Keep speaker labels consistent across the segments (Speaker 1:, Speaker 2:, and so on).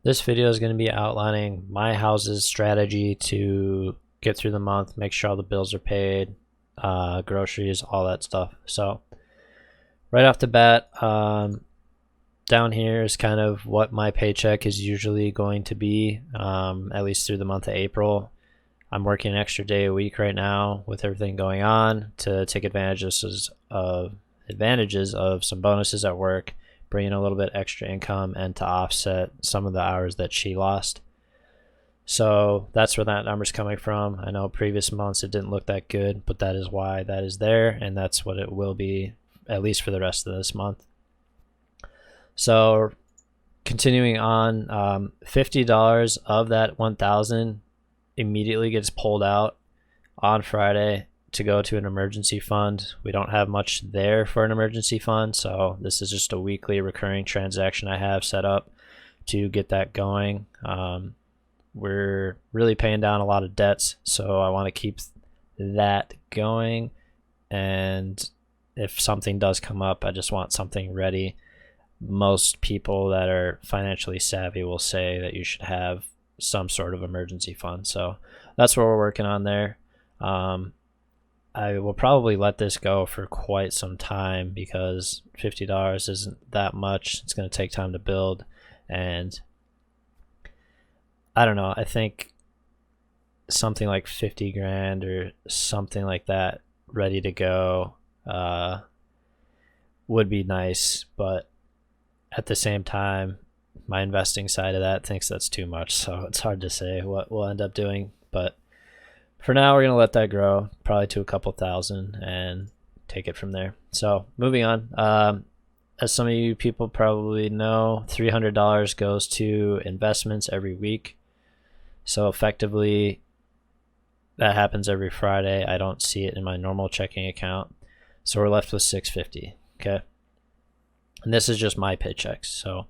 Speaker 1: This video is going to be outlining my house's strategy to get through the month, make sure all the bills are paid, groceries, all that stuff. So right off the bat, down here is kind of what my paycheck is usually going to be, at least through the month of April. I'm working an extra day a week right now with everything going on to take advantages of some bonuses at work, bring in a little bit extra income, and to offset some of the hours that she lost. So that's where that number's coming from. I know previous months it didn't look that good, but that is why that is there, and that's what it will be at least for the rest of this month. So continuing on, $50 of that $1,000 immediately gets pulled out on Friday to go to an emergency fund. We don't have much there for an emergency fund, so this is just a weekly recurring transaction I have set up to get that going. We're really paying down a lot of debts, so I want to keep that going, and if something does come up, I just want something ready. Most people that are financially savvy will say that you should have some sort of emergency fund, so that's what we're working on there. I will probably let this go for quite some time because $50 isn't that much. It's going to take time to build, and I don't know, I think something like 50 grand or something like that ready to go would be nice, but at the same time my investing side of that thinks that's too much, so it's hard to say what we'll end up doing. But for now, we're going to let that grow probably to a couple thousand and take it from there. So moving on, as some of you people probably know, $300 goes to investments every week. So effectively, that happens every Friday. I don't see it in my normal checking account. So we're left with $650, okay? And this is just my paychecks. So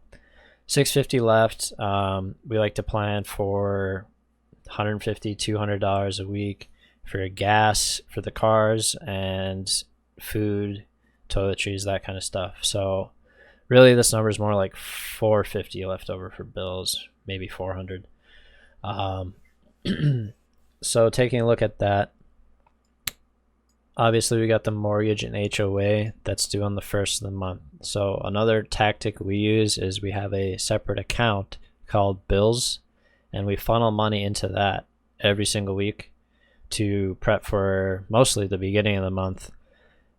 Speaker 1: $650 left. We like to plan for $150, $200 a week for gas for the cars and food, toiletries, that kind of stuff. So really this number is more like $450 left over for bills, maybe $400. So taking a look at that, obviously we got the mortgage and HOA that's due on the first of the month. So another tactic we use is we have a separate account called bills, and we funnel money into that every single week to prep for mostly the beginning of the month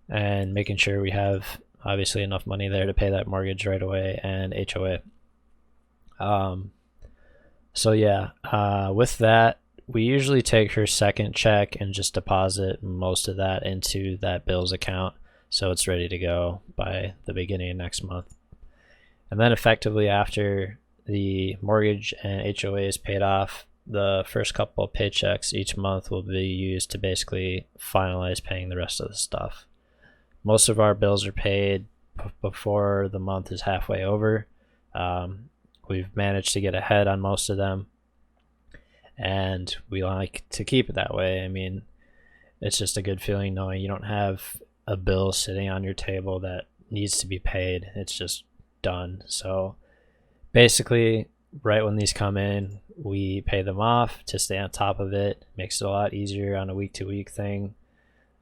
Speaker 1: and making sure we have obviously enough money there to pay that mortgage right away and HOA. So yeah, with that, we usually take her second check and just deposit most of that into that bills account so it's ready to go by the beginning of next month. And then effectively after the mortgage and HOA is paid off, the first couple of paychecks each month will be used to basically finalize paying the rest of the stuff. Most of our bills are paid before the month is halfway over. We've managed to get ahead on most of them, and we like to keep it that way. I mean, it's just a good feeling knowing you don't have a bill sitting on your table that needs to be paid. It's just done. So basically, right when these come in, we pay them off to stay on top of it. Makes it a lot easier on a week-to-week thing.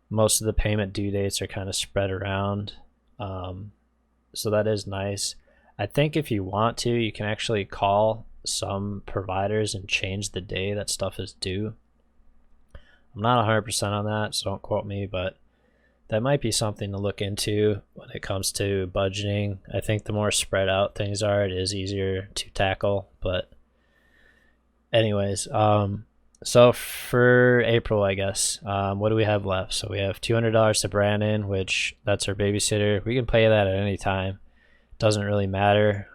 Speaker 1: Most of the payment due dates are kind of spread around, so that is nice. I think if you want to, you can actually call some providers and change the day that stuff is due. I'm not 100% on that, so don't quote me, but that might be something to look into when it comes to budgeting. I think the more spread out things are, it is easier to tackle. But anyways, so for April, I guess, what do we have left? So we have $200 to Brandon, which that's her babysitter. We can pay that at any time. Doesn't really matter.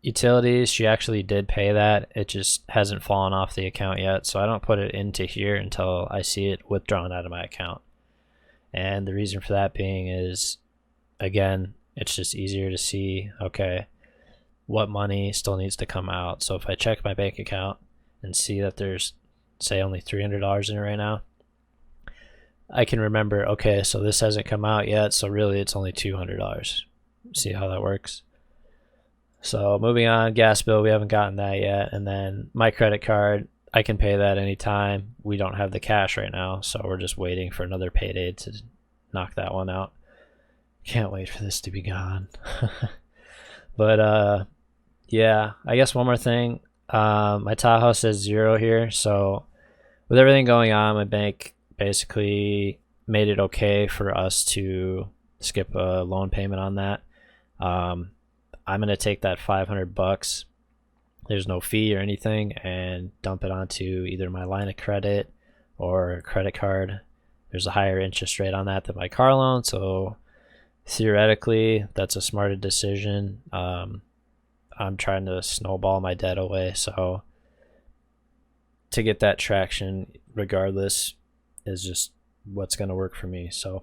Speaker 1: Utilities, she actually did pay that. It just hasn't fallen off the account yet, so I don't put it into here until I see it withdrawn out of my account. And the reason for that being is, again, it's just easier to see, okay, what money still needs to come out. So if I check my bank account and see that there's, say, only $300 in it right now, I can remember, okay, so this hasn't come out yet, so really it's only $200. See how that works? So moving on, gas bill, we haven't gotten that yet. And then my credit card, I can pay that anytime. We don't have the cash right now, so we're just waiting for another payday to knock that one out. Can't wait for this to be gone. But yeah, I guess one more thing. My Tahoe says 0 here, so with everything going on, my bank basically made it okay for us to skip a loan payment on that. I'm gonna take that $500. There's no fee or anything, and dump it onto either my line of credit or a credit card. There's a higher interest rate on that than my car loan, so theoretically, that's a smarter decision. I'm trying to snowball my debt away, so to get that traction, regardless, is just what's going to work for me. So,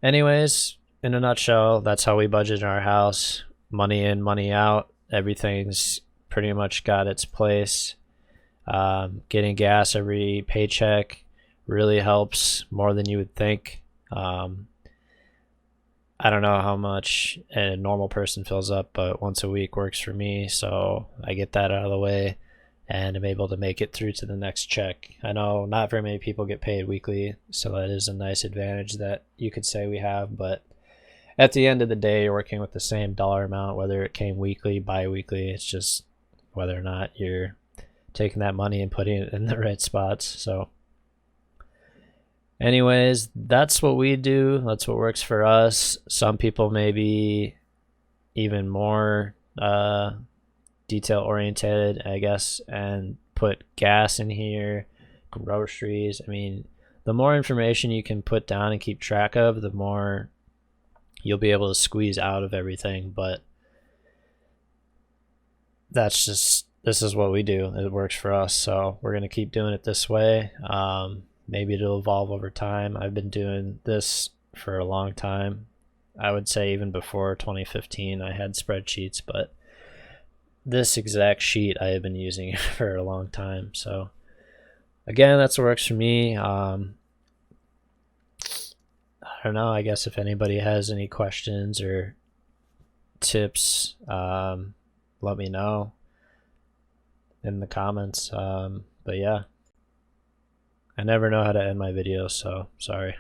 Speaker 1: anyways, in a nutshell, that's how we budget in our house. Money in, money out. Everything's pretty much got its place. Getting gas every paycheck really helps more than you would think. I don't know how much a normal person fills up, but once a week works for me, so I get that out of the way and I'm able to make it through to the next check. I know not very many people get paid weekly, so that is a nice advantage that you could say we have, but at the end of the day, you're working with the same dollar amount, whether it came weekly, bi-weekly. It's just whether or not you're taking that money and putting it in the right spots. So anyways, that's what we do. That's what works for us. Some people may be even more detail oriented, I guess, and put gas in here, groceries. I mean, the more information you can put down and keep track of, the more you'll be able to squeeze out of everything. But that's just, this is what we do. It works for us, so we're going to keep doing it this way. Maybe it'll evolve over time. I've been doing this for a long time. I would say even before 2015 I had spreadsheets, but this exact sheet I have been using for a long time. So again, that's what works for me. I don't know, I guess if anybody has any questions or tips, let me know in the comments. But yeah, I never know how to end my videos, so sorry.